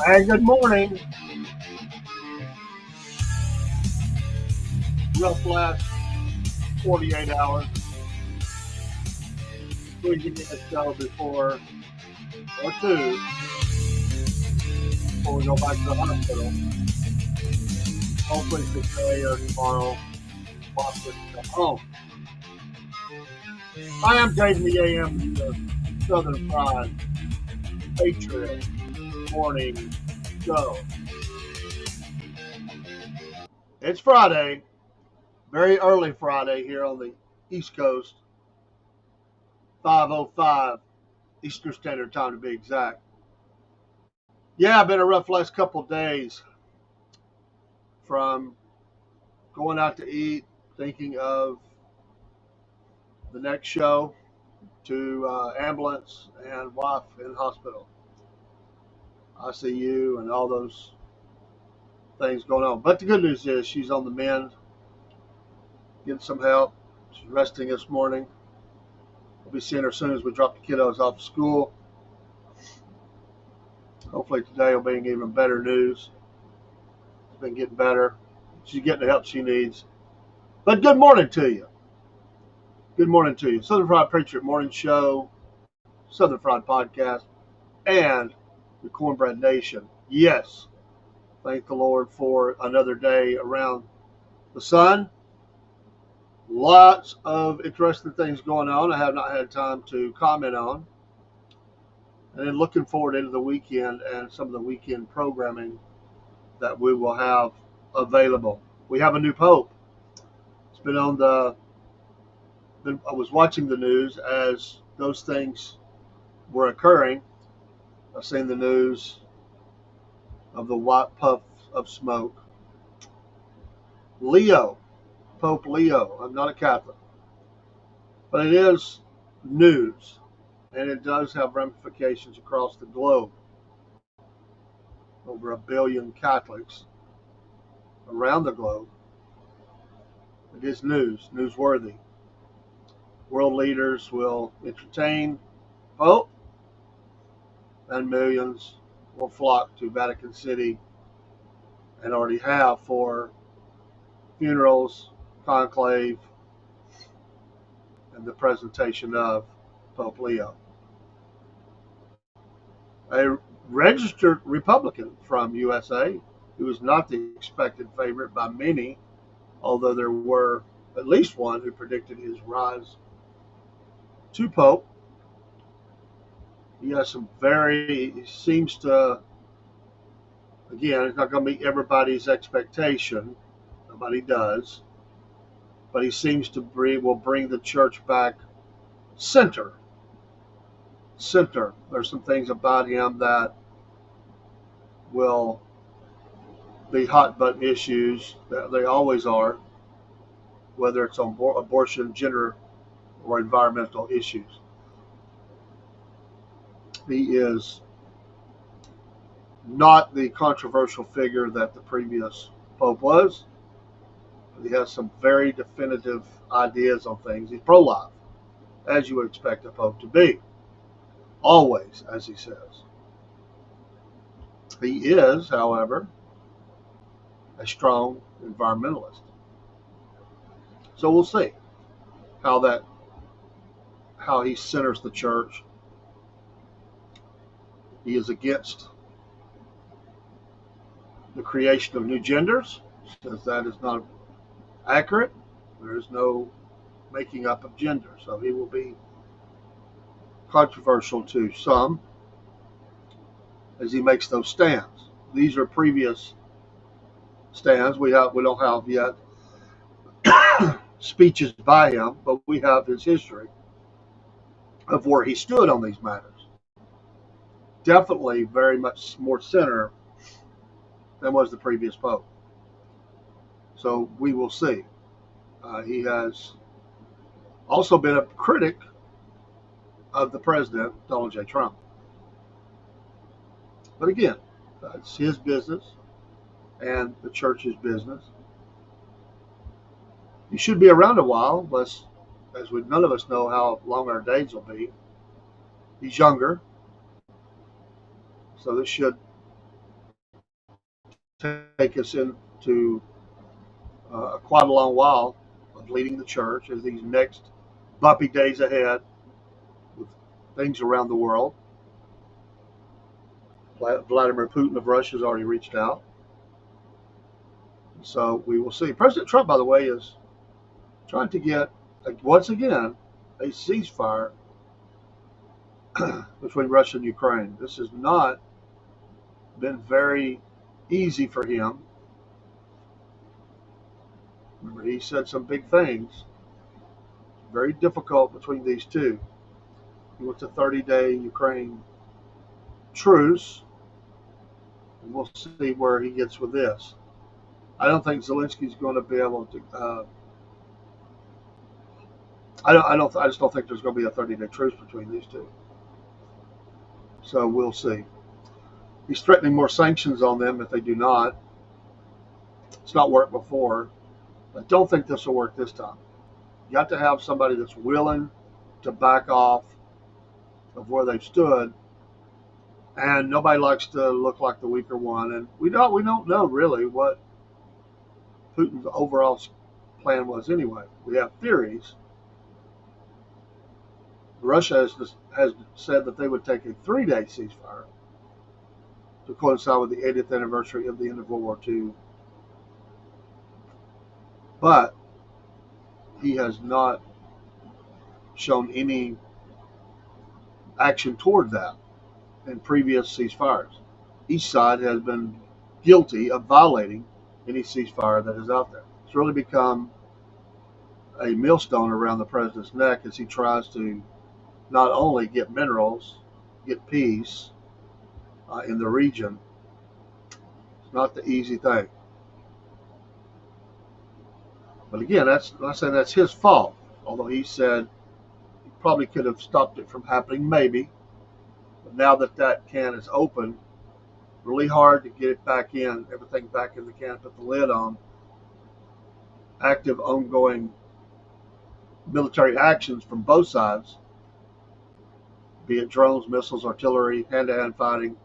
Hey, good morning. Rough last 48 hours. We can get a show before or two before we go back to the hospital. Hopefully today or tomorrow, watch it come home. I am taking the AM the Southern Fried Patriot morning show. It's Friday, very early Friday here on the East Coast, 5:05 Eastern Standard Time to be exact. Yeah, been a rough last couple of days from going out to eat, thinking of the next show, to ambulance and wife in hospital, ICU, and all those things going on. But the good news is she's on the mend, getting some help. She's resting this morning. We'll be seeing her as soon as we drop the kiddos off to school. Hopefully today will be even better news. It's been getting better. She's getting the help she needs. But good morning to you. Good morning to you. Southern Fried Patriot Morning Show, Southern Fried Podcast, and the Cornbread Nation. Yes, thank the Lord for another day around the sun. Lots of interesting things going on I have not had time to comment on. And then looking forward into the weekend and some of the weekend programming that we will have available. We have a new pope. It's been on the. I was watching the news as those things were occurring. I've seen the news of the white puff of smoke. Leo, Pope Leo. I'm not a Catholic, but it is news, and it does have ramifications across the globe. Over 1 billion Catholics around the globe. It is newsworthy. World leaders will entertain Pope, and millions will flock to Vatican City and already have for funerals, conclave, and the presentation of Pope Leo. A registered Republican from USA, who was not the expected favorite by many, although there were at least one who predicted his rise to Pope. He has he seems to, again, it's not going to meet everybody's expectation. Nobody does. But he seems to will bring the church back center. There's some things about him that will be hot button issues that they always are, whether it's on abortion, gender, or environmental issues. He is not the controversial figure that the previous Pope was. He has some very definitive ideas on things. He's pro-life, as you would expect a Pope to be. Always, as he says. He is, however, a strong environmentalist. So we'll see how he centers the church. He is against the creation of new genders, says that is not accurate. There is no making up of gender, so he will be controversial to some as he makes those stands. These are previous stands. We don't have yet speeches by him, but we have his history of where he stood on these matters. Definitely very much more center than was the previous Pope. So we will see. He has also been a critic of the president, Donald J. Trump. But again, it's his business and the church's business. He should be around a while, as none of us know how long our days will be. He's younger, so this should take us into quite a long while of leading the church as these next bumpy days ahead with things around the world. Vladimir Putin of Russia has already reached out. So we will see. President Trump, by the way, is trying to get, once again, a ceasefire between Russia and Ukraine. This has not been very easy for him. Remember, he said some big things. Very difficult between these two. He wants a 30-day Ukraine truce, and we'll see where he gets with this. I don't think Zelensky's going to be able to. I just don't think there's going to be a 30-day truce between these two. So we'll see. He's threatening more sanctions on them if they do not. It's not worked before. I don't think this will work this time. You got to have somebody that's willing to back off of where they've stood, and nobody likes to look like the weaker one. And we don't know really what Putin's overall plan was anyway. We have theories. Russia has said that they would take a 3-day ceasefire to coincide with the 80th anniversary of the end of World War II. But he has not shown any action toward that. in previous ceasefires. Each side has been guilty of violating any ceasefire that is out there. It's really become a millstone around the president's neck as he tries to not only get minerals, get peace in the region. It's not the easy thing. But again, that's I'm not saying that's his fault. Although he said he probably could have stopped it from happening, maybe. But now that that can is open, really hard to get it back in, everything back in the can, put the lid on. Active, ongoing military actions from both sides, be it drones, missiles, artillery, hand-to-hand fighting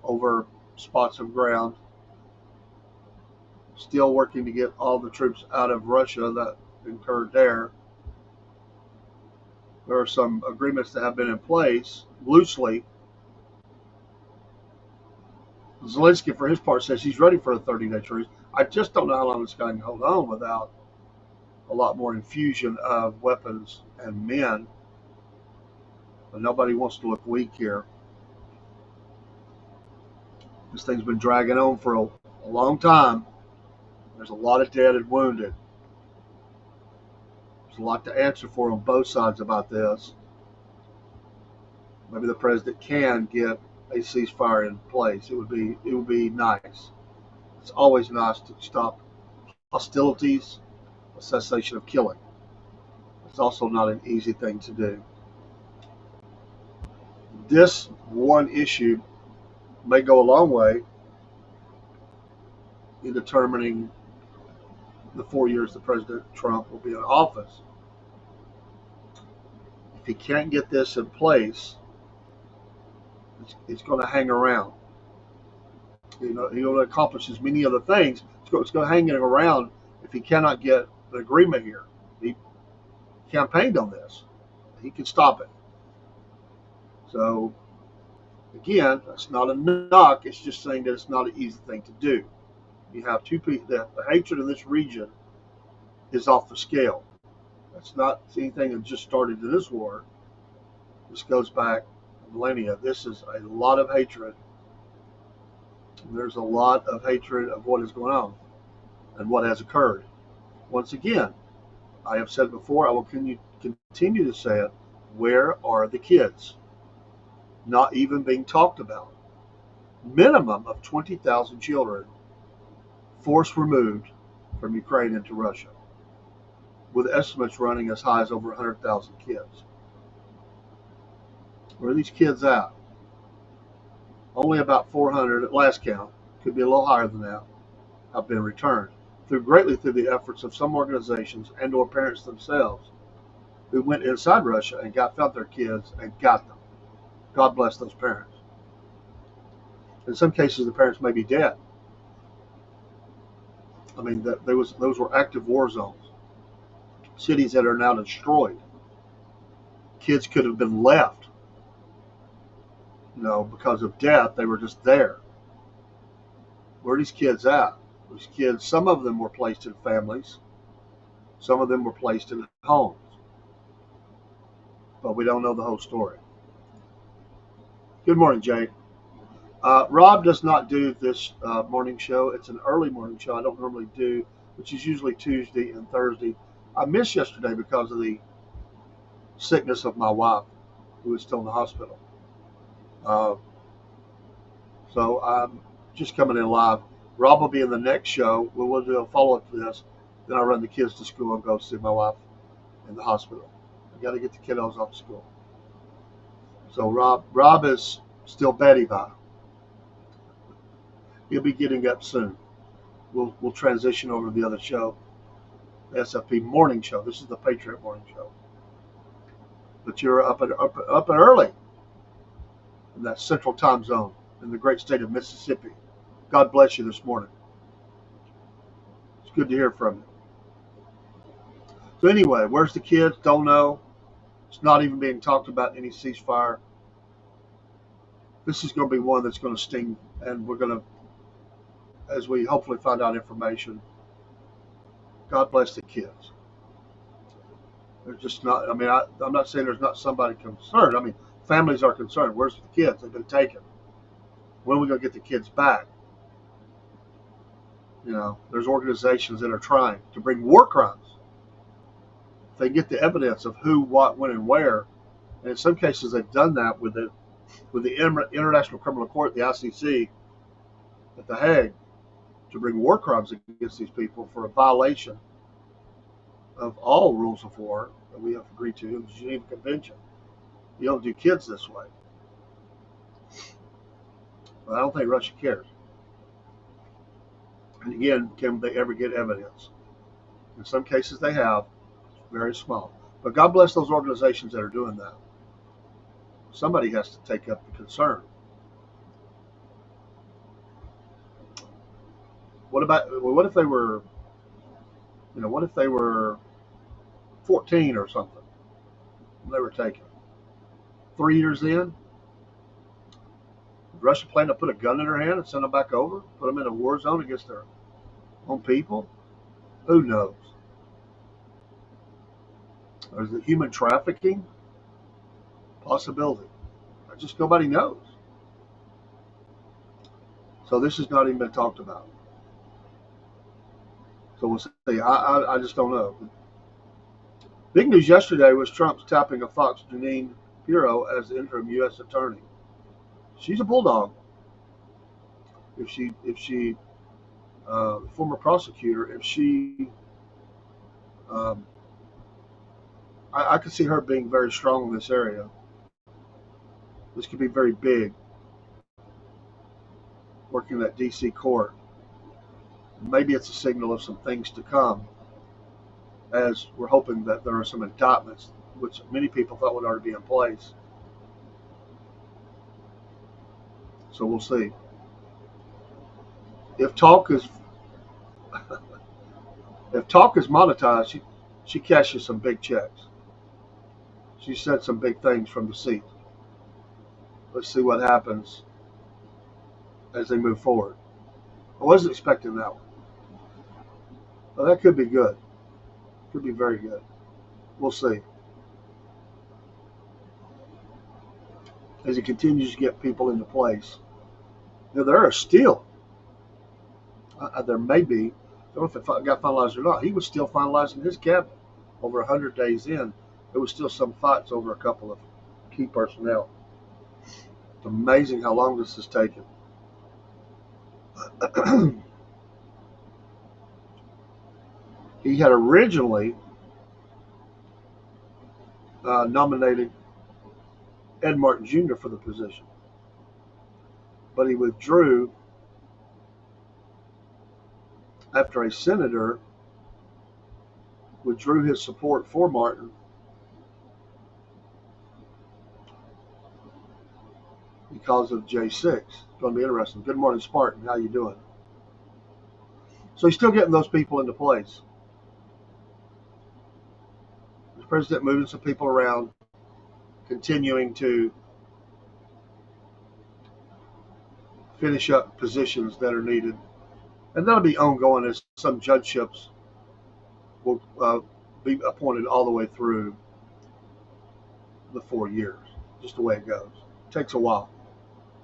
over spots of ground. Still working to get all the troops out of Russia that incurred there. There are some agreements that have been in place loosely. Zelensky, for his part, says he's ready for a 30-day truce. I just don't know how long this guy can hold on without a lot more infusion of weapons and men. But nobody wants to look weak here. This thing's been dragging on for a long time. There's a lot of dead and wounded. There's a lot to answer for on both sides about this. Maybe the president can get a ceasefire in place. It would be nice. It's always nice to stop hostilities, a cessation of killing. It's also not an easy thing to do. This one issue may go a long way in determining the 4 years that President Trump will be in office. If he can't get this in place, it's going to hang around. You know, he'll accomplish as many other things. It's going to hang around if he cannot get an agreement here. He campaigned on this. He can stop it. So, again, that's not a knock. It's just saying that it's not an easy thing to do. You have two people. The hatred in this region is off the scale. That's not anything that just started in this war. This goes back millennia. This is a lot of hatred. And there's a lot of hatred of what is going on and what has occurred. Once again, I have said before, I will continue to say it. Where are the kids? Not even being talked about. Minimum of 20,000 children forced removed from Ukraine into Russia, with estimates running as high as over 100,000 kids. Where are these kids at? Only about 400 at last count, could be a little higher than that, have been returned, greatly through the efforts of some organizations and or parents themselves who went inside Russia and found their kids and got them. God bless those parents. In some cases, the parents may be dead. I mean, those were active war zones. Cities that are now destroyed. Kids could have been left, because of death. They were just there. Where are these kids at? These kids, some of them were placed in families. Some of them were placed in homes. But we don't know the whole story. Good morning, Jay. Rob does not do this morning show. It's an early morning show I don't normally do, which is usually Tuesday and Thursday. I missed yesterday because of the sickness of my wife, who is still in the hospital. So I'm just coming in live. Rob will be in the next show. We'll do a follow-up to this. Then I run the kids to school and go see my wife in the hospital. I got to get the kiddos off to school. So Rob is still Betty by. He'll be getting up soon. We'll transition over to the other show, the SFP morning show. This is the Patriot morning show. But you're up and early in that central time zone in the great state of Mississippi. God bless you this morning. It's good to hear from you. So anyway, where's the kids? Don't know. It's not even being talked about in any ceasefire. This is going to be one that's going to sting, and we're going to, as we hopefully find out information, God bless the kids. There's just not, I'm not saying there's not somebody concerned. families are concerned. Where's the kids? They've been taken. When are we going to get the kids back? You know, there's organizations that are trying to bring war crimes. If they get the evidence of who, what, when, and where, and in some cases they've done that with the International Criminal Court, the ICC, at The Hague, to bring war crimes against these people for a violation of all rules of war that we have agreed to in the Geneva Convention. You don't do kids this way. But I don't think Russia cares. And again, can they ever get evidence? In some cases they have, very small. But God bless those organizations that are doing that. Somebody has to take up the concern. What if they were, what if they were 14 or something when they were taken? 3 years in, did Russia plan to put a gun in their hand and send them back over? Put them in a war zone against their own people? Who knows? There's the human trafficking possibility. Just nobody knows. So this has not even been talked about. So we'll see. I just don't know. Big news yesterday was Trump's tapping of Fox Jeanine Pirro as the interim U.S. attorney. She's a bulldog. If she, former prosecutor, if she, I could see her being very strong in this area. This could be very big, working in that D.C. court. Maybe it's a signal of some things to come, as we're hoping that there are some indictments, which many people thought would already be in place. So we'll see. If talk is monetized, she cashes some big checks. She said some big things from the seat. Let's see what happens as they move forward. I wasn't expecting that one. But that could be good. Could be very good. We'll see. As he continues to get people into place. There are still, there may be, I don't know if it got finalized or not. He was still finalizing his cabinet. Over 100 days in, there was still some fights over a couple of key personnel. It's amazing how long this has taken. He had originally nominated Ed Martin Jr. for the position, but he withdrew after a senator withdrew his support for Martin because of J6. It's going to be interesting. Good morning, Spartan. How you doing? So he's still getting those people into place. The president moving some people around, continuing to finish up positions that are needed. And that'll be ongoing as some judgeships will be appointed all the way through the 4 years, just the way it goes. It takes a while.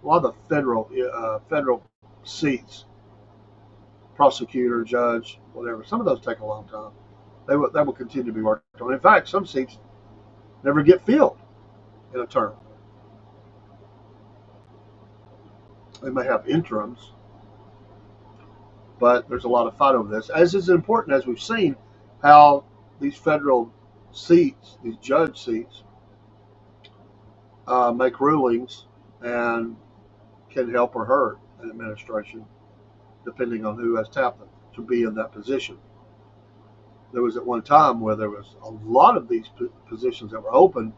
A lot of the federal seats, prosecutor, judge, whatever, some of those take a long time. That will continue to be worked on. In fact, some seats never get filled in a term. They may have interims, but there's a lot of fight over this. As is important, as we've seen, how these federal seats, these judge seats, make rulings and can help or hurt an administration, depending on who has tapped them to be in that position. There was at one time where there was a lot of these positions that were open,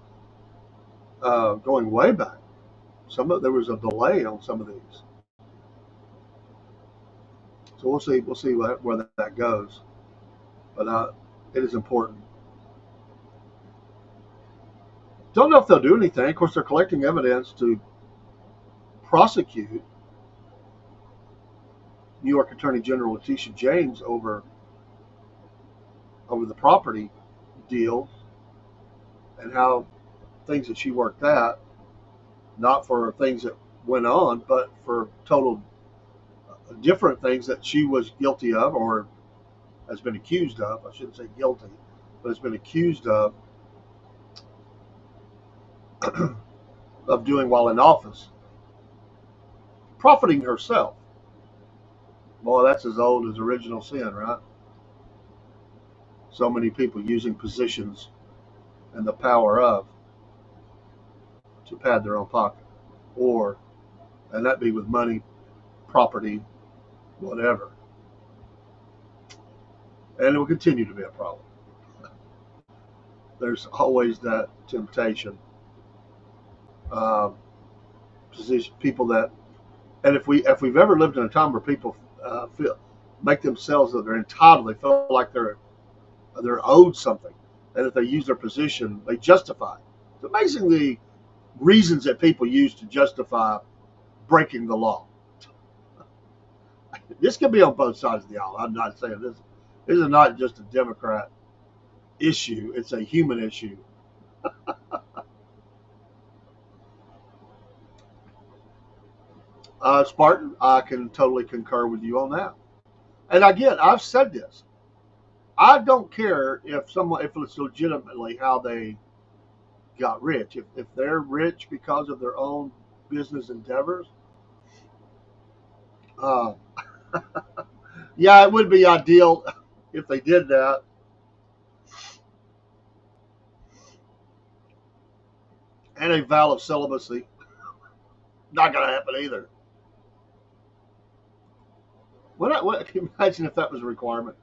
going way back. There was a delay on some of these. So we'll see where that goes. But it is important. Don't know if they'll do anything. Of course, they're collecting evidence to prosecute New York Attorney General Letitia James over the property deals and how things that she worked at. not for things that went on, but for total different things that she was guilty of or has been accused of. I shouldn't say guilty, but has been accused of of doing while in office, profiting herself. Boy, that's as old as original sin, right? So many people using positions and the power of to pad their own pocket, or and that be with money, property, whatever, and it will continue to be a problem. There's always that temptation. Um, Position people that, and if we've ever lived in a time where people feel make themselves that they're entitled, they feel like they're owed something, and if they use their position, they justify it. It's amazing the reasons that people use to justify breaking the law. This can be on both sides of the aisle. I'm not saying this. This is not just a Democrat issue. It's a human issue. Spartan, I can totally concur with you on that. And again, I've said this. I don't care if it's legitimately how they got rich. If they're rich because of their own business endeavors, uh, yeah, it would be ideal if they did that. And a vow of celibacy, not going to happen either. Can you imagine if that was a requirement,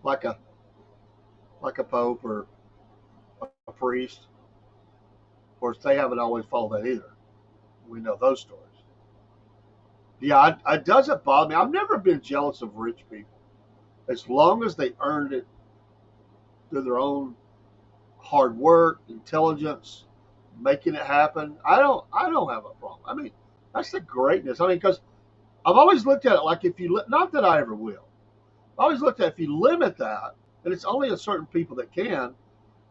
like a pope or a priest? Of course, they haven't always followed that either. We know those stories. Yeah, it doesn't bother me. I've never been jealous of rich people as long as they earned it through their own hard work, intelligence, making it happen. I don't have a problem. I mean, that's the greatness. I mean, because I've always looked at it like if you not that I ever will. I always looked at if you limit that, and it's only a certain people that can,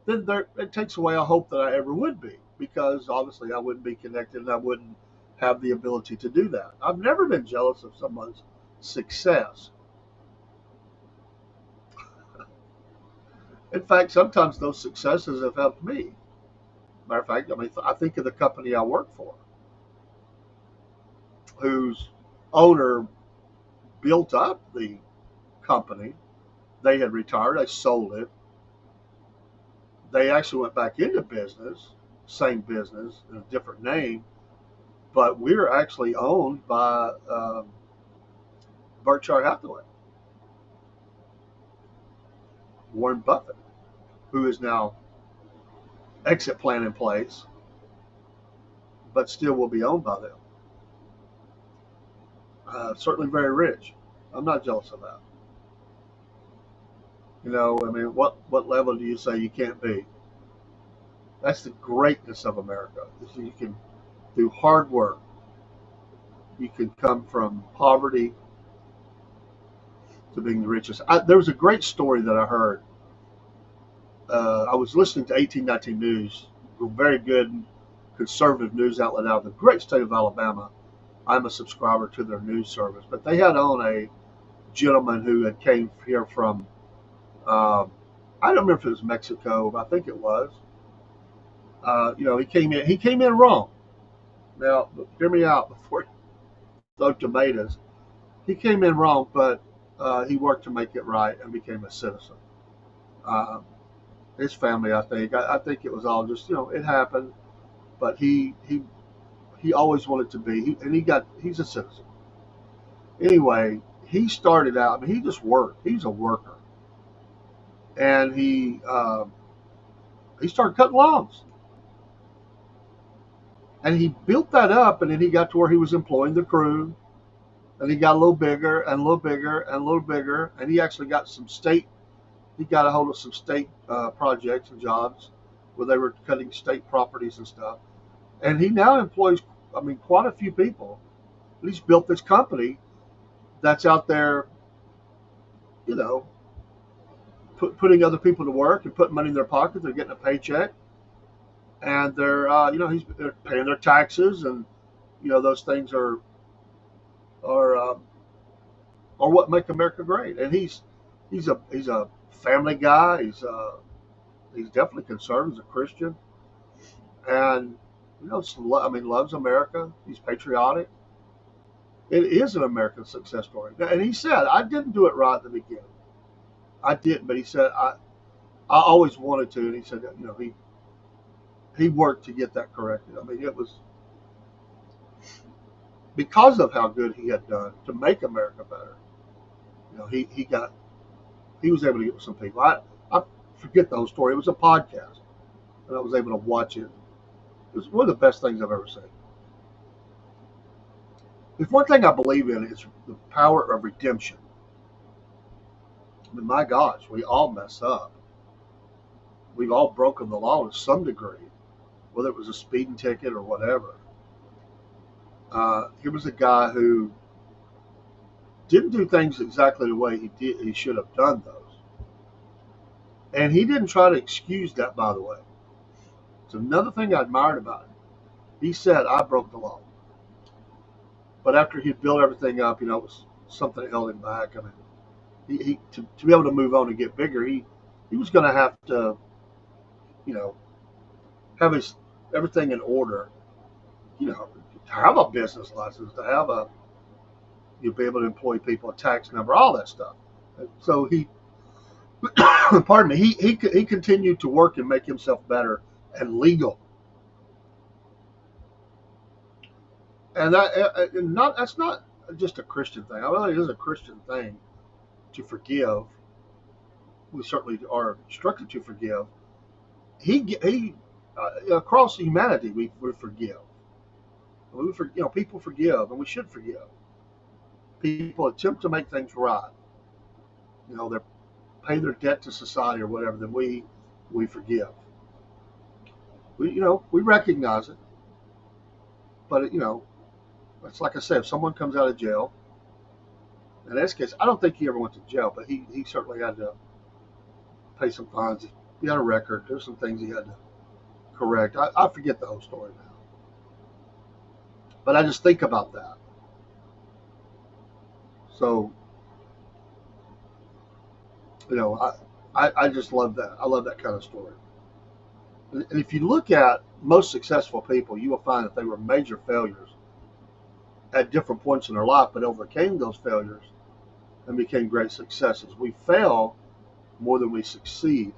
then it takes away a hope that I ever would be, because obviously I wouldn't be connected and I wouldn't have the ability to do that. I've never been jealous of someone's success. In fact, sometimes those successes have helped me. Matter of fact, I mean, I think of the company I work for, whose owner built up the company. They had retired, they sold it. They actually went back into business, same business, in a different name, but we're actually owned by Berkshire Hathaway, Warren Buffett, who is now exit plan in place, but still will be owned by them. Certainly very rich. I'm not jealous of that. I mean, what level do you say you can't be? That's the greatness of America. Is you can, through hard work, you can come from poverty to being the richest. There was a great story that I heard. I was listening to 1819 News, a very good conservative news outlet out of the great state of Alabama. I'm a subscriber to their news service, but they had on a gentleman who had came here from, I don't remember if it was Mexico, but I think it was. He came in wrong. Now, hear me out before you throw tomatoes. He came in wrong, but he worked to make it right and became a citizen. Uh, his family, I think it was all just, it happened, but he always wanted to be, he's a citizen. Anyway, he started out, I mean, he just worked. He's a worker. And he started cutting lawns. And he built that up, and then he got to where he was employing the crew, and he got a little bigger and a little bigger and a little bigger, and he actually got he got a hold of some state projects and jobs where they were cutting state properties and stuff. And he now employs, I mean, quite a few people. He's built this company that's out there, you know, putting other people to work and putting money in their pocket. They're getting a paycheck, and they're paying their taxes, and those things are are what make America great. And he's a family guy. He's definitely conservative, he's a Christian, and loves America. He's patriotic. It is an American success story. And he said, I didn't do it right at the beginning. I didn't, but he said I always wanted to, and he said that, he worked to get that corrected. I mean, it was because of how good he had done to make America better. He was able to get with some people. I forget the whole story. It was a podcast, and I was able to watch it. It was one of the best things I've ever seen. If one thing I believe in is the power of redemption. I mean, my gosh, we all mess up. We've all broken the law to some degree, whether it was a speeding ticket or whatever. Here was a guy who didn't do things exactly the way he should have done those. And he didn't try to excuse that, by the way. It's another thing I admired about him. He said, I broke the law. But after he'd built everything up, it was something that held him back. I mean, to be able to move on and get bigger, he was going to have to, have his everything in order, to have a business license, to have you'll be able to employ people, a tax number, all that stuff. So pardon me, he continued to work and make himself better and legal. And that's not just a Christian thing. I mean, it is a Christian thing to forgive. We certainly are instructed to forgive. Across humanity, we forgive. People forgive, and we should forgive. People attempt to make things right. They pay their debt to society or whatever. Then we forgive. We recognize it, but it's like I said. If someone comes out of jail, in this case, I don't think he ever went to jail, but he certainly had to pay some fines. He had a record. There's some things he had to correct. I forget the whole story now, but I just think about that. So, I just love that. I love that kind of story. And if you look at most successful people, you will find that they were major failures at different points in their life, but overcame those failures and became great successes. We fail more than we succeed,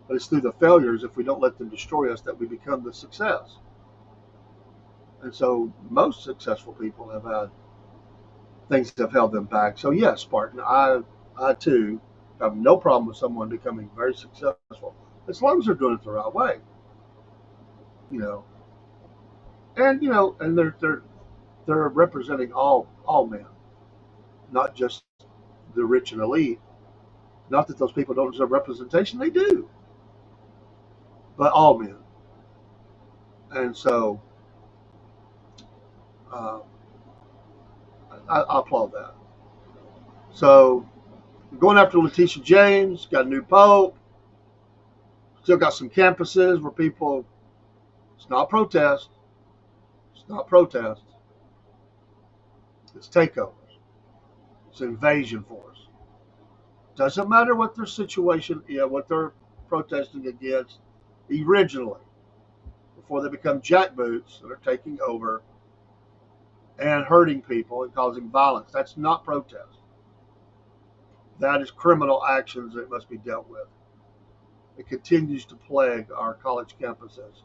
but it's through the failures, if we don't let them destroy us, that we become the success. And so most successful people have had things that have held them back. So yes, Spartan, I too have no problem with someone becoming very successful, as long as they're doing it the right way. And they're representing all men, not just the rich and elite. Not that those people don't deserve representation, they do, but all men. And so uh, I applaud that. So going after Letitia James, got a new pope, still got some campuses where people, it's not protest, it's takeovers, it's invasion force. Doesn't matter what their situation, what they're protesting against originally, before they become jackboots that are taking over and hurting people and causing violence. That's not protest. That is criminal actions that must be dealt with. It continues to plague our college campuses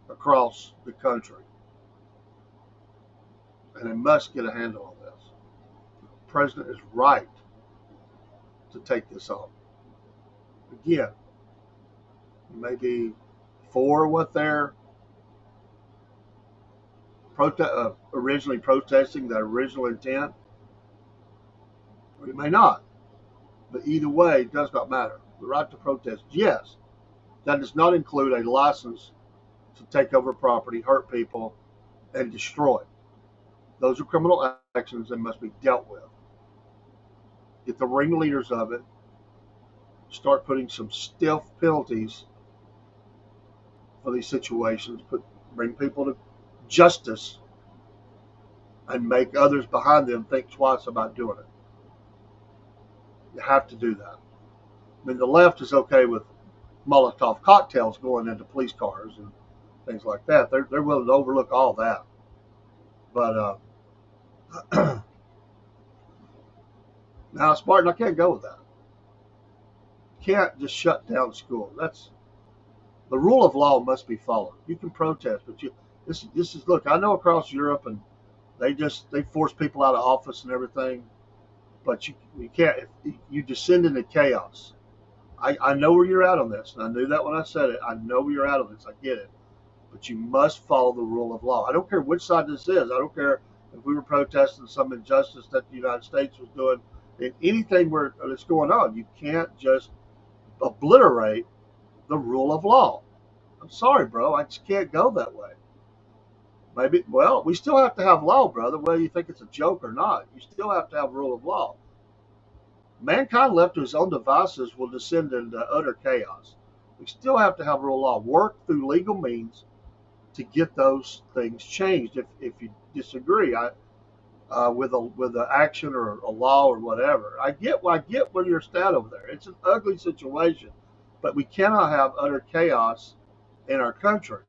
across the country. And they must get a handle on this. The president is right to take this on. Again, maybe for what they're originally protesting, the original intent, or it may not. But either way, it does not matter. The right to protest, yes. That does not include a license to take over property, hurt people, and destroy. Those are criminal actions that must be dealt with. Get the ringleaders of it. Start putting some stiff penalties for these situations, bring people to justice, and make others behind them think twice about doing it. You have to do that. I mean, the left is okay with Molotov cocktails going into police cars and things like that. They're willing to overlook all that. But now, Spartan, I can't go with that. Can't just shut down school. That's the rule of law must be followed. You can protest, but this is look. I know across Europe and they force people out of office and everything, but you can't. You descend into chaos. I know where you're at on this, and I knew that when I said it. I know where you're at on this. I get it, but you must follow the rule of law. I don't care which side this is. I don't care if we were protesting some injustice that the United States was doing. In anything where that's going on, you can't just obliterate the rule of law. I'm sorry, bro. I just can't go that way. Maybe, well, we still have to have law, brother, whether you think it's a joke or not. You still have to have rule of law. Mankind left to his own devices will descend into utter chaos. We still have to have rule of law. Work through legal means to get those things changed. If you disagree, with a action or a law or whatever, I get where you're at over there. It's an ugly situation, but we cannot have utter chaos in our country.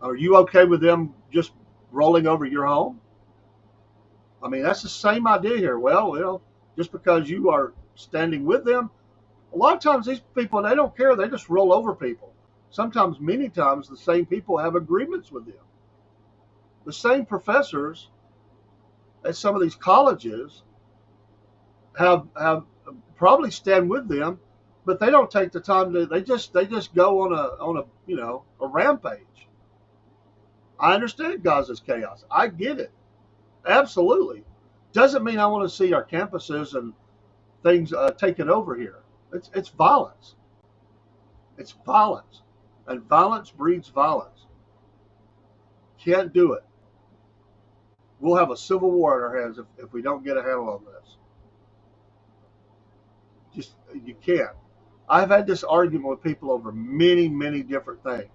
Are you okay with them just rolling over your home? I mean, that's the same idea here. Well, just because you are standing with them, a lot of times these people, they don't care. They just roll over people. Sometimes, many times, the same people have agreements with them. The same professors at some of these colleges have probably stand with them, but they don't take the time to. They just go on a rampage. I understand Gaza's chaos. I get it. Absolutely. Doesn't mean I want to see our campuses and things taken over here. It's violence. It's violence. And violence breeds violence. Can't do it. We'll have a civil war in our hands if we don't get a handle on this. Just, you can't. I've had this argument with people over many, many different things.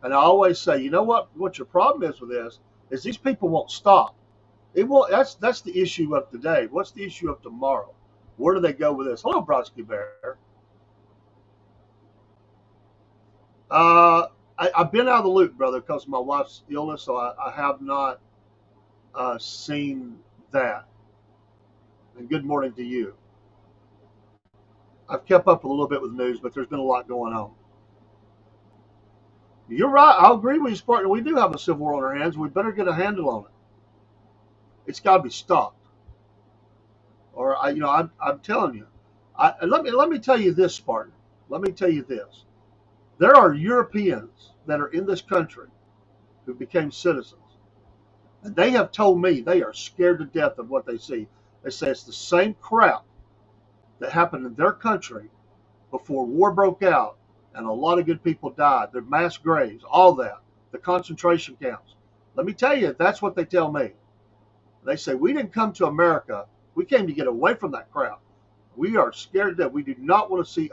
And I always say, you know what your problem is with this is these people won't stop. It won't. That's the issue of today. What's the issue of tomorrow? Where do they go with this? Hello, Brodsky Bear. I've been out of the loop, brother, because of my wife's illness, so I have not seen that. And good morning to you. I've kept up a little bit with news, but there's been a lot going on. You're right. I'll agree with you, Spartan. We do have a civil war on our hands. We better get a handle on it. It's got to be stopped. Or I'm telling you. Let me tell you this, Spartan. Let me tell you this. There are Europeans that are in this country who became citizens. And they have told me they are scared to death of what they see. They say it's the same crap that happened in their country before war broke out and a lot of good people died. Their mass graves, all that, the concentration camps. Let me tell you, that's what they tell me. They say, we didn't come to America. We came to get away from that crap. We are scared to death. We do not want to see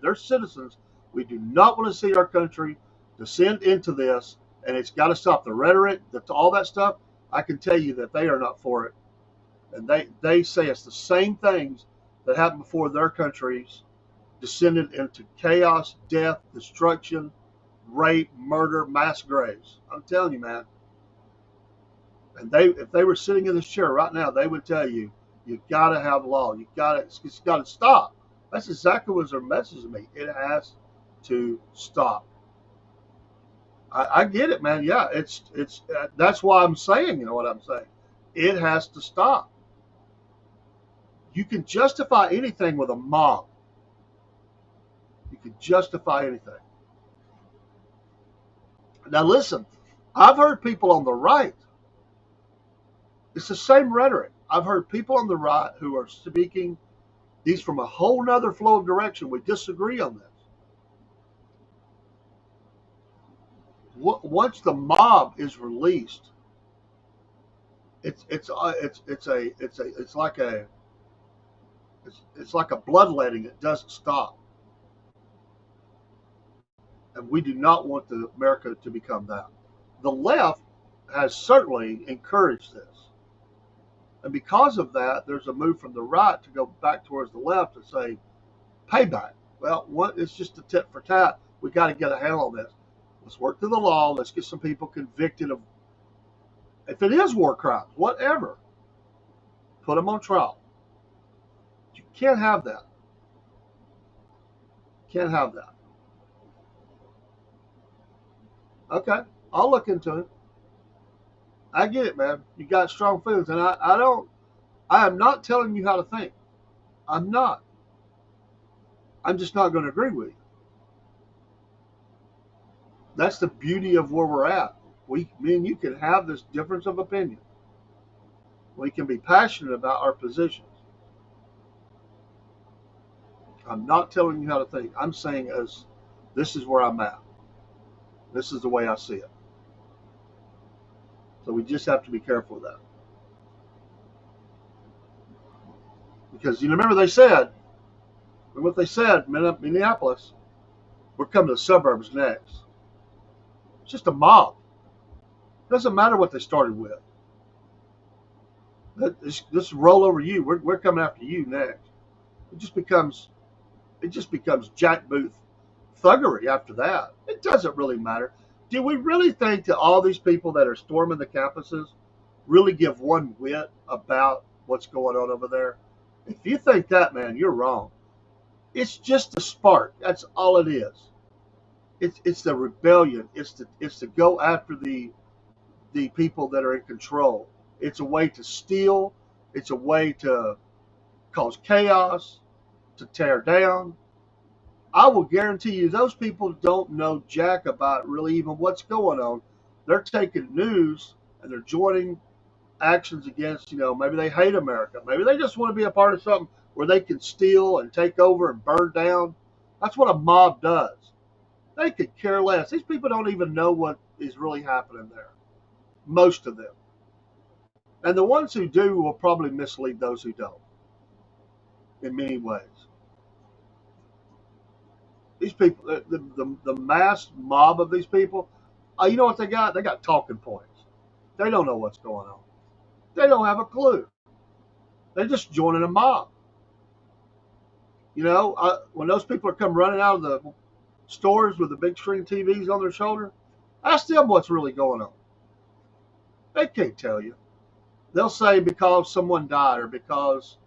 their citizens. We do not want to see our country descend into this, and it's got to stop. The rhetoric, all that stuff, I can tell you that they are not for it. And they say it's the same things that happened before their countries descended into chaos, death, destruction, rape, murder, mass graves. I'm telling you, man. And if they were sitting in this chair right now, they would tell you, you got to have law. It's got to stop. That's exactly what their message to me. It has to stop. I get it, man. Yeah, it's that's why I'm saying, you know what I'm saying. It has to stop. You can justify anything with a mob. You can justify anything. Now listen, I've heard people on the right. It's the same rhetoric. I've heard people on the right who are speaking these from a whole nother flow of direction. We disagree on this. Once the mob is released, it's like a bloodletting. It doesn't stop. And we do not want America to become that. The left has certainly encouraged this. And because of that, there's a move from the right to go back towards the left and say, payback. Well, it's just a tit for tat. We got to get a handle on this. Let's work through the law. Let's get some people convicted of, if it is war crimes, whatever, put them on trial. You can't have that. Can't have that. Okay, I'll look into it. I get it, man. You got strong feelings, and I am not telling you how to think. I'm not. I'm just not going to agree with you. That's the beauty of where we're at. Me and you can have this difference of opinion. We can be passionate about our positions. I'm not telling you how to think. I'm saying this is where I'm at. This is the way I see it. So we just have to be careful of that. Because you remember what they said, Minneapolis, we're coming to the suburbs next. It's just a mob. It doesn't matter what they started with. This roll over you. We're coming after you next. It just becomes jackboot thuggery after that. It doesn't really matter. Do we really think that all these people that are storming the campuses really give one whit about what's going on over there? If you think that, man, you're wrong. It's just a spark. That's all it is. It's the rebellion. It's to go after the people that are in control. It's a way to steal. It's a way to cause chaos, to tear down. I will guarantee you those people don't know jack about really even what's going on. They're taking news and they're joining actions against, maybe they hate America. Maybe they just want to be a part of something where they can steal and take over and burn down. That's what a mob does. They could care less. These people don't even know what is really happening there. Most of them. And the ones who do will probably mislead those who don't in many ways. These people, the mass mob of these people, you know what they got? They got talking points. They don't know what's going on. They don't have a clue. They're just joining a mob. When those people are come running out of the stores with the big screen TVs on their shoulder, ask them what's really going on. They can't tell you. They'll say because someone died or because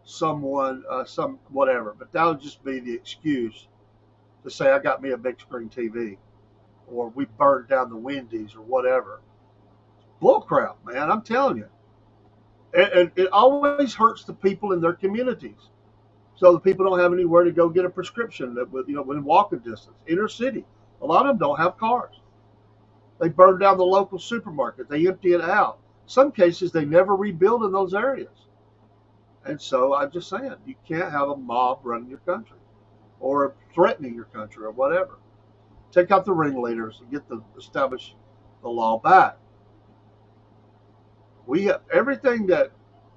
someone, some whatever, but that'll just be the excuse to say I got me a big screen TV or we burned down the Wendy's or whatever. Bull crap, man, I'm telling you. And it always hurts the people in their communities. So the people don't have anywhere to go get a prescription within walking distance. Inner city, a lot of them don't have cars. They burn down the local supermarket. They empty it out. Some cases they never rebuild in those areas. And so I'm just saying, you can't have a mob running your country or threatening your country or whatever. Take out the ringleaders and establish the law back. We have everything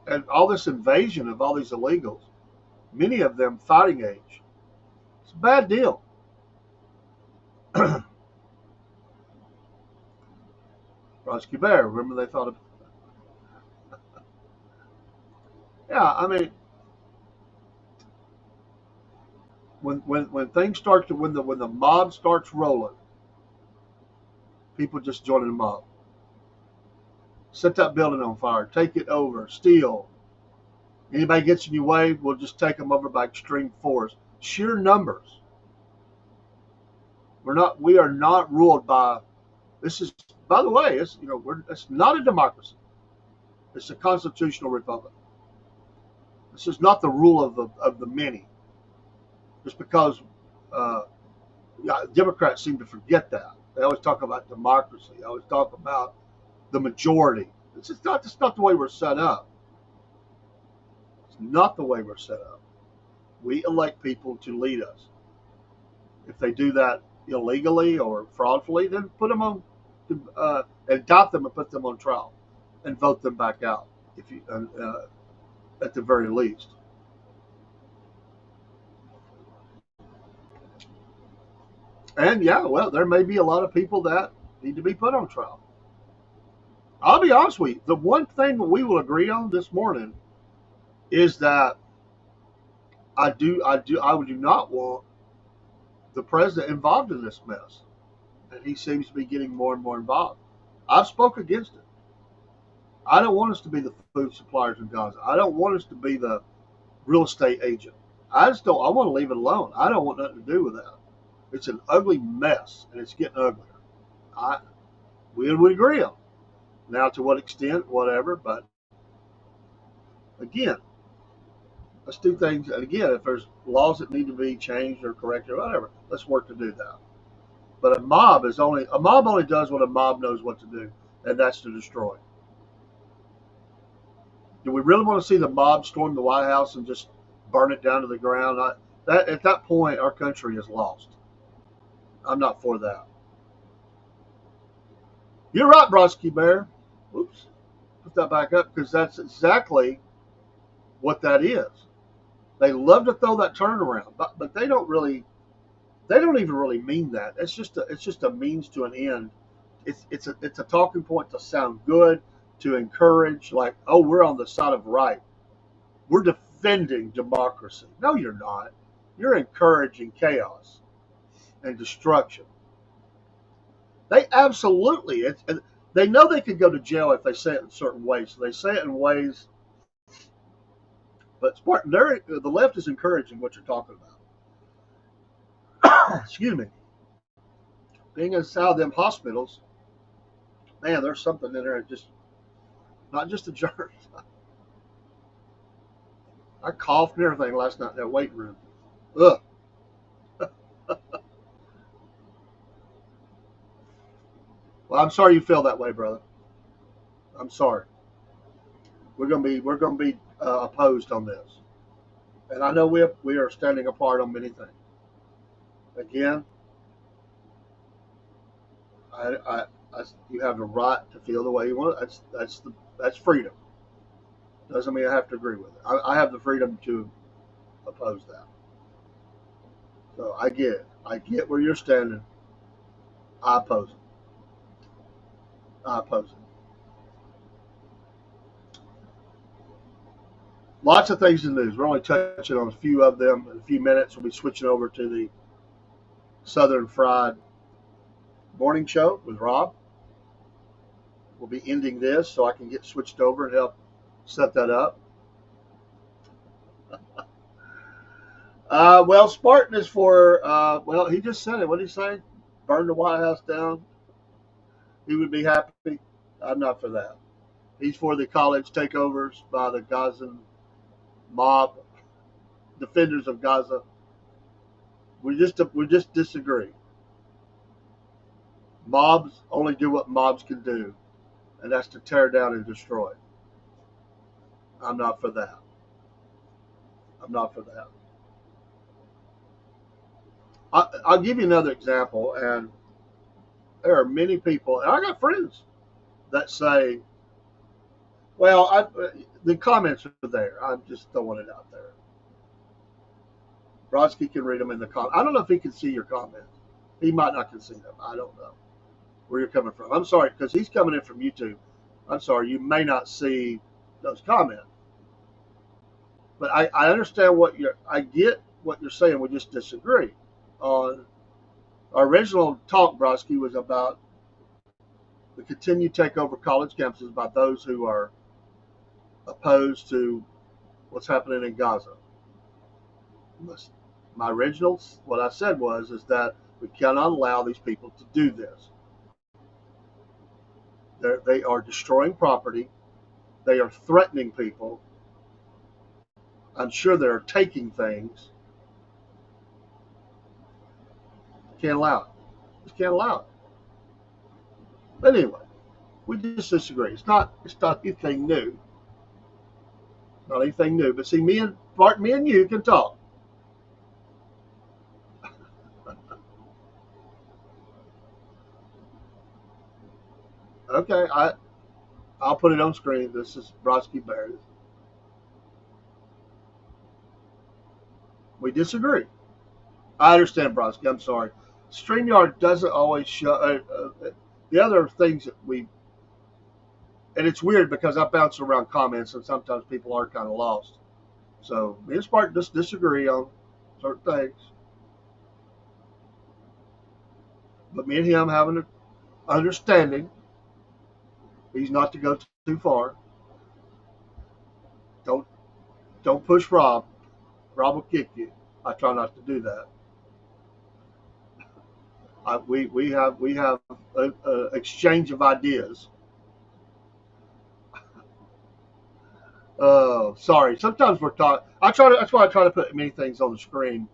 and all this invasion of all these illegals, many of them fighting age. It's a bad deal. Ross Bear, remember they thought of. Yeah, I mean, when things start to when the mob starts rolling, people just join the mob. Set that building on fire, take it over, steal. Anybody gets in your way, we'll just take them over by extreme force. Sheer numbers. We are not ruled by. This is, by the way, it's not a democracy. It's a constitutional republic. This is not the rule of the many. Just because Democrats seem to forget that. They always talk about democracy. They always talk about the majority. It's not the way we're set up. It's not the way we're set up. We elect people to lead us. If they do that illegally or fraudulently, then put them on, adopt them and put them on trial, and vote them back out. If you, at the very least. And yeah, well, there may be a lot of people that need to be put on trial. I'll be honest with you. The one thing that we will agree on this morning is that I do not want the president involved in this mess, and he seems to be getting more and more involved. I've spoke against it. I don't want us to be the food suppliers in Gaza. I don't want us to be the real estate agent. I just don't. I want to leave it alone. I don't want nothing to do with that. It's an ugly mess, and it's getting uglier. I we would agree on. Now, to what extent, whatever. But again, let's do things. And again, if there's laws that need to be changed or corrected or whatever, let's work to do that. But a mob only does what a mob knows what to do, and that's to destroy. Do we really want to see the mob storm the White House and just burn it down to the ground? That at that point, our country is lost. I'm not for that. You're right, Brodsky Bear. Oops, put that back up because that's exactly what that is. They love to throw that turnaround, but they don't really. They don't even really mean that. It's just a means to an end. It's a talking point to sound good, to encourage, like, oh, we're on the side of right. We're defending democracy. No, you're not. You're encouraging chaos and destruction. They absolutely, they know they could go to jail if they say it in certain ways. So they say it in ways, but the left is encouraging what you're talking about. Excuse me. Being inside them hospitals, man, there's something in there. Just not just a germ. I coughed and everything last night in that waiting room. Ugh. Well, I'm sorry you feel that way, brother. I'm sorry. We're gonna be opposed on this, and I know we are standing apart on many things. Again, you have the right to feel the way you want. That's freedom. Doesn't mean I have to agree with it. I have the freedom to oppose that. So I get it. I get where you're standing. I oppose it. I oppose it. Lots of things in the news. We're only touching on a few of them. In a few minutes, we'll be switching over to the Southern Fried Morning Show with Rob. We'll be ending this so I can get switched over and help set that up. Well, Spartan is for, well, he just said it. What did he say? Burn the White House down. He would be happy. I'm not for that. He's for the college takeovers by the Gazan mob, defenders of Gaza. We just disagree. Mobs only do what mobs can do, and that's to tear down and destroy. I'm not for that. I'm not for that. I'll give you another example, and there are many people, and I got friends that say, well, the comments are there. I'm just throwing it out there. Brodsky can read them in the comments. I don't know if he can see your comments. He might not can see them. I don't know where you're coming from. I'm sorry, because he's coming in from YouTube. I'm sorry, you may not see those comments. But I understand I get what you're saying. We just disagree. On our original talk, Brodsky, was about the continued takeover of college campuses by those who are opposed to what's happening in Gaza. My original, what I said is that we cannot allow these people to do this. They are destroying property. They are threatening people. I'm sure they're taking things. Can't allow it. Just can't allow it. But anyway, we just disagree. It's not anything new. Not anything new. But see, me and you can talk. Okay, I'll put it on screen. This is Brodsky Bear. We disagree. I understand, Brodsky. I'm sorry. StreamYard doesn't always show the other things that we, and it's weird because I bounce around comments and sometimes people are kind of lost. So me and Spartan just disagree on certain things. But me and him having an understanding, he's not to go too far. Don't push Rob. Rob will kick you. I try not to do that. We have an exchange of ideas. Sorry. Sometimes we're talking. That's why I try to put many things on the screen,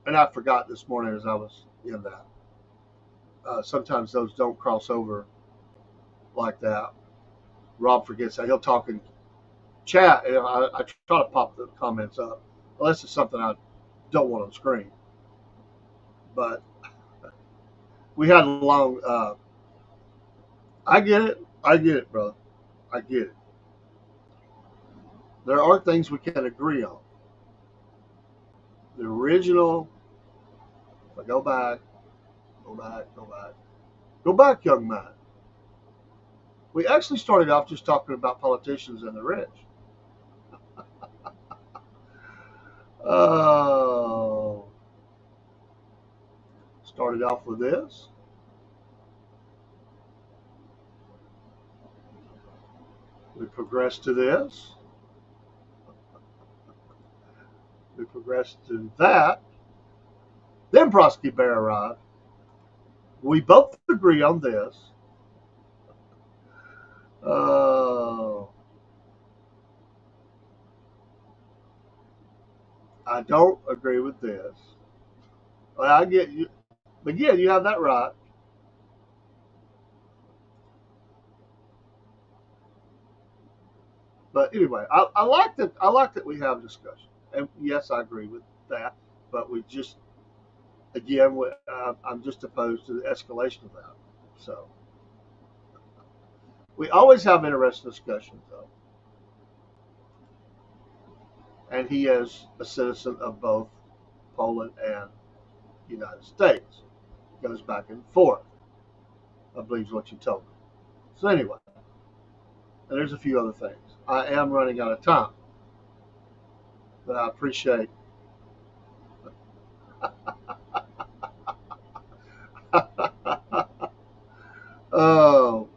and I forgot this morning as I was in that. Sometimes those don't cross over like that. Rob forgets that. He'll talk in chat, and I try to pop the comments up, unless it's something I don't want on screen. But we had a long. I get it, brother. I get it. There are things we can agree on. The original. If I go back, young man. We actually started off just talking about politicians and the rich. Oh. Started off with this. We progressed to this. We progressed to that. Then Prosky Bear arrived. We both agree on this. I don't agree with this. Well, I get you, but yeah, you have that right. But anyway, I like that. I like that we have discussion, and yes, I agree with that. But we just, again, I'm just opposed to the escalation of that. So we always have interesting discussions, though. And he is a citizen of both Poland and the United States. Goes back and forth, I believe is what you told me. So anyway, and there's a few other things. I am running out of time, but I appreciate. Oh,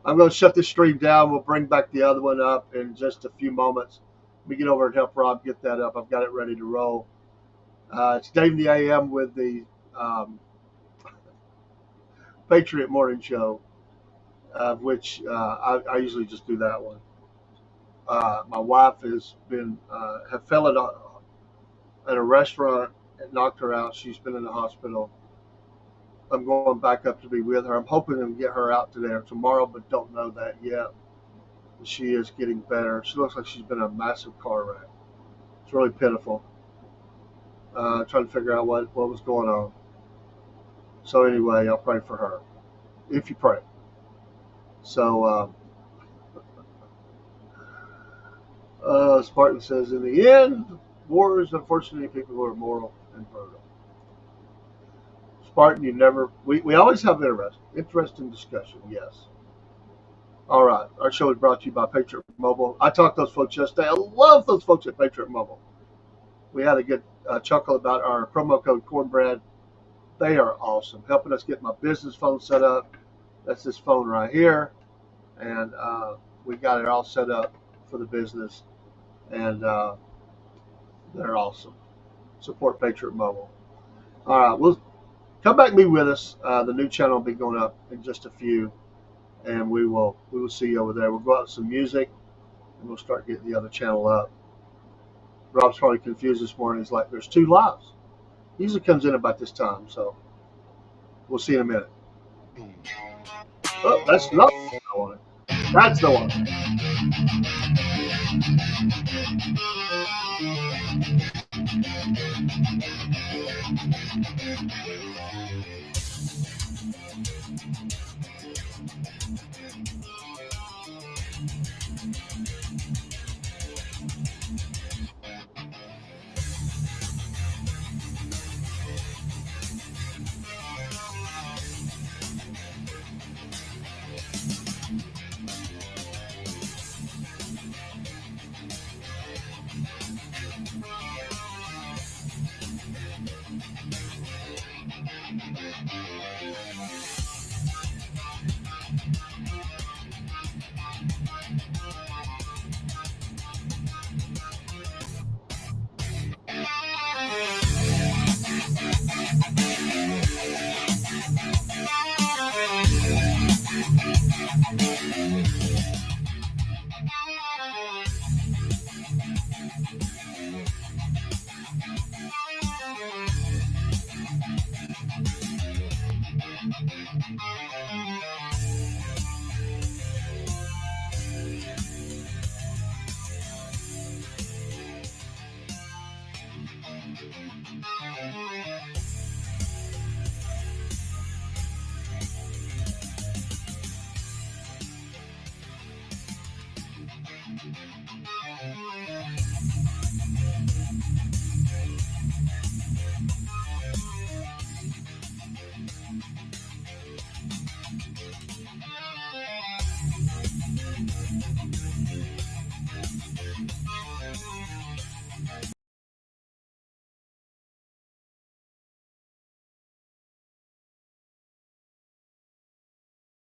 I'm going to shut this stream down. We'll bring back the other one up in just a few moments. Let me get over and help Rob get that up. I've got it ready to roll. It's Dave in the AM with the Patriot Morning Show, which I usually just do that one. My wife has been fell at a restaurant and knocked her out. She's been in the hospital. I'm going back up to be with her. I'm hoping to get her out today or tomorrow, but don't know that yet. She is getting better. She looks like she's been in a massive car wreck. It's really pitiful. Trying to figure out what was going on. So anyway, I'll pray for her, if you pray. So Spartan says, in the end, war is unfortunately people who are moral and brutal. Spartan, we always have interesting discussion, yes. All right, our show is brought to you by Patriot Mobile. I talked to those folks yesterday. I love those folks at Patriot Mobile. We had a good chuckle about our promo code Cornbread. They are awesome, helping us get my business phone set up. That's this phone right here, and we got it all set up for the business, and they're awesome. Support Patriot Mobile. All right, we'll come back and be with us. The new channel will be going up in just a few, and we will see you over there. We'll go out with some music, and we'll start getting the other channel up. Rob's probably confused this morning. He's like, there's 2 lives. He usually comes in about this time, so we'll see in a minute. Oh, that's not what I wanted. That's the one.